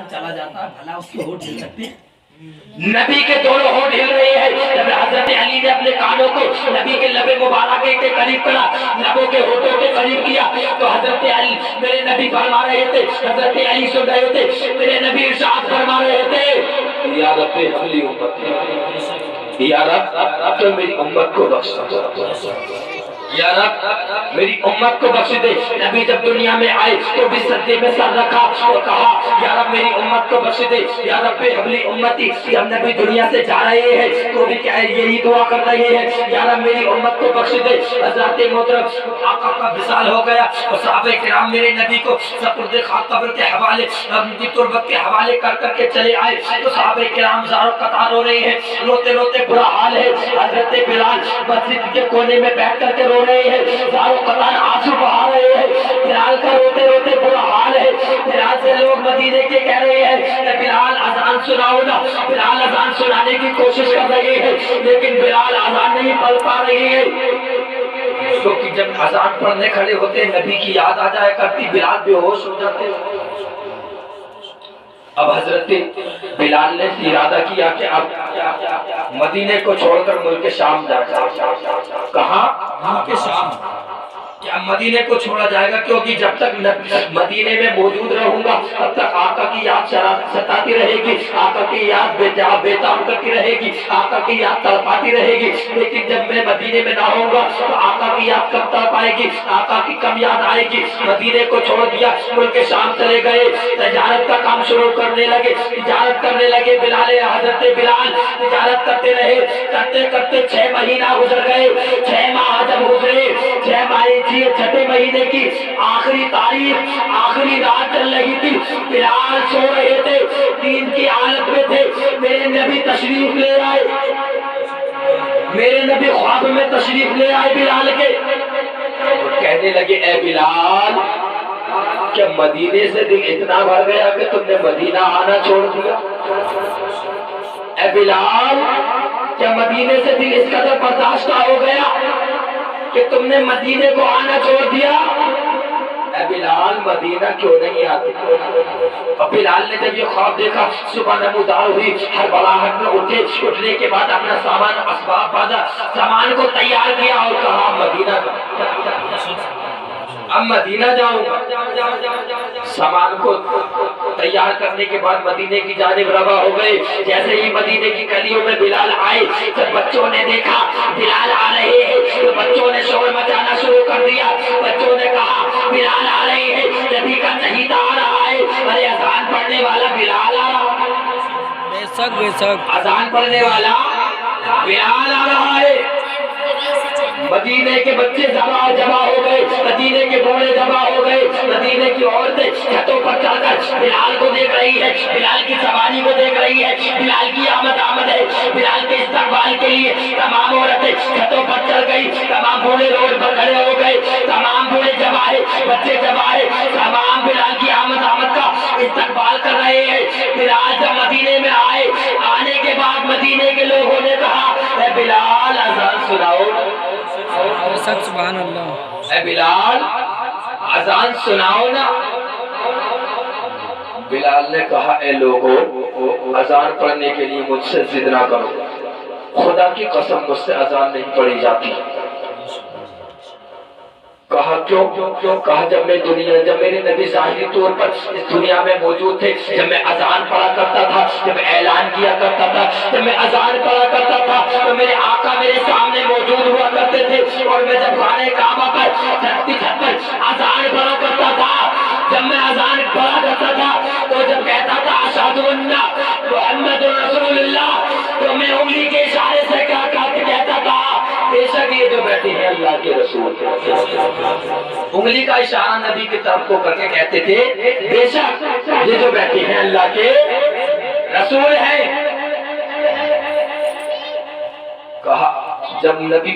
चला जाता है भला उसके होठ हिल सकते हैं। नबी के दोनों होठ हिल रहे हैं। जब हजरत अली ने अपने कानों को नबी के लबे मुबारक के करीब करा, लबों के होठों के करीब किया, तो हजरत अली मेरे नबी फरमा रहे थे, हजरत अली सुन रहे थे, मेरे नबी इरशाद फरमा रहे थे, या रब हमारी उम्मत, या रब तो मेरी उम्मत को बख्श दो, या रब मेरी उम्मत को बख्श दे। नबी जब दुनिया में आए तो भी सज्जे में सर रखा और कहा, या रब मेरी उम्मत को बख्श दे, या रब हमारी उम्मती। जब नबी दुनिया से जा रहे हैं तो भी क्या है, यही दुआ कर रहे हैं, या रब मेरी उम्मत को बख्श दे। हज़रत मोहतरम आका का विसाल हो गया और सहाबे किराम मेरे नबी को सपुर्दे खाक कब्र के हवाले, उनकी तुरबत के हवाले कर करके चले आए। तो सहाबे किराम ज़ारो कतार हो रहे हैं, रोते रोते बुरा हाल है। हजरत बिलाल मस्जिद के कोने में बैठ करके रो रहे हैं, ज़ारो कतार आंसू बहा रहे हैं। बिलाल का रोते रोते बुरा हाल है। बिलाल से लोग मदीने के कह रहे हैं, बिलाल अज़ान सुनाओ ना। बिलाल अज़ान सुनाने की कोशिश कर रहे हैं, लेकिन बिलाल अज़ान नहीं पढ़ पा रहे हैं, क्योंकि जब अज़ान पढ़ने खड़े होते नबी की याद आ जाया करती, बिलाल बेहोश हो जाते। अब हजरत बिलाल ने इरादा किया कि अब मदीने को छोड़कर मुल्क शाम जाएगा। कहाँ? मुल्क शाम। क्या मदीने को छोड़ा जाएगा? क्योंकि जब तक मदीने में मौजूद रहूंगा तब तक आका की याद सताती रहेगी, आका की याद बेताब करती रहेगी, आका की याद तड़पाती रहेगी। लेकिन जब मैं मदीने में ना होऊंगा तो आका की याद कब तड़ पाएगी, आका की कम याद आएगी। मदीने को छोड़ दिया, मुल्क शाम चले गए, तजारत का काम शुरू करने लगे, तिजारत करने लगे। बिलाल हजरत बिलाल तिजारत करते रहे, करते करते 6 महीना गुजर गए। 6 माह जब गुजरे, 6 माह छठे महीने की आखिरी तारीख, आखिरी रात चल रही थी। बिलाल सो रहे थे, नींद की हालत में थे। मेरे नबी तशरीफ ले आए, मेरे नबी ख्वाब में तशरीफ ले आए बिलाल के। कहने लगे, ए बिलाल, क्या मदीने से दिल इतना भर गया कि तुमने मदीना आना छोड़ दिया? ए बिलाल, क्या मदीने से दिल इस कदर बर्दाश्त हो गया कि तुमने मदीने को आना छोड़ दिया? ए बिलाल, मदीना क्यों नहीं आते? और बिलाल ने जब ये ख्वाब देखा, सुबह नमूदार हुई, हर बलाहट में उठे। उठने के बाद अपना सामान असबाब बांधा, सामान को तैयार किया और कहा, मदीना अब मदीना जाऊंगा। सामान को तैयार करने के बाद मदीने की जानिब रवा हो गए। जैसे ही मदीने की गलियों में बिलाल आए, जब बच्चों ने देखा बिलाल आ रहे हैं तो बच्चों ने शोर मचाना शुरू कर दिया। बच्चों ने कहा, बिलाल आ रहे हैं, नबी का शहीद आ रहा है। अरे अज़ान पढ़ने वाला बिलाल आ रहा है, बेशक बेशक अज़ान पढ़ने वाला बिलाल आ रहा है। मदीने के बच्चे जमा हो गए, मदीने के बूढ़े जमा हो गए, मदीने की औरतें छतों पर चढ़कर बिलाल को देख रही है, बिलाल की सवारी को देख रही है, बिलाल की आमद है। बिलाल के इस्तकबाल के लिए तमाम औरतें छतों पर चढ़ गई, तमाम बूढ़े रोड पर खड़े हो गए, तमाम बूढ़े जमा है, बच्चे जमा है, तमाम बिलाल की आमद का इस्तकबाल कर रहे हैं। बिलाल जब मदीने में आए, आने के बाद मदीने के लोगों ने कहा, बिलाल अज़ान सुनाओ। सुभान अल्लाह। ऐ बिलाल, अज़ान सुनाओ ना। बिलाल ने कहा, ए लोगों, अज़ान पढ़ने के लिए मुझसे जिद ना करो, खुदा की कसम मुझसे अज़ान नहीं पढ़ी जाती। कहा क्यों? कहा जब मेरे नबी ज़ाहिरी तौर पर इस दुनिया में मौजूद थे, जब मैं अज़ान पढ़ा करता था, जब ऐलान किया करता था, जब मैं अज़ान पढ़ा करता था, तो मेरे आका मेरे सामने मौजूद हुआ करते थे। और मैं जब खाने काबा पर छत पर अज़ान पढ़ा करता था, जब मैं अज़ान पढ़ा करता था, तो जब कहता था अशहदु अन्ना मुहम्मदुर रसूलुल्लाह, तो मैं उंगली के इशारे से कहता था, बेशक ये जो बैठे हैं अल्लाह के रसूल। उंगली का इशारा नबी की तरफ को करके कहते थे, बेशक ये जो बैठे हैं अल्लाह के रसूल हैं। कहा जब नबी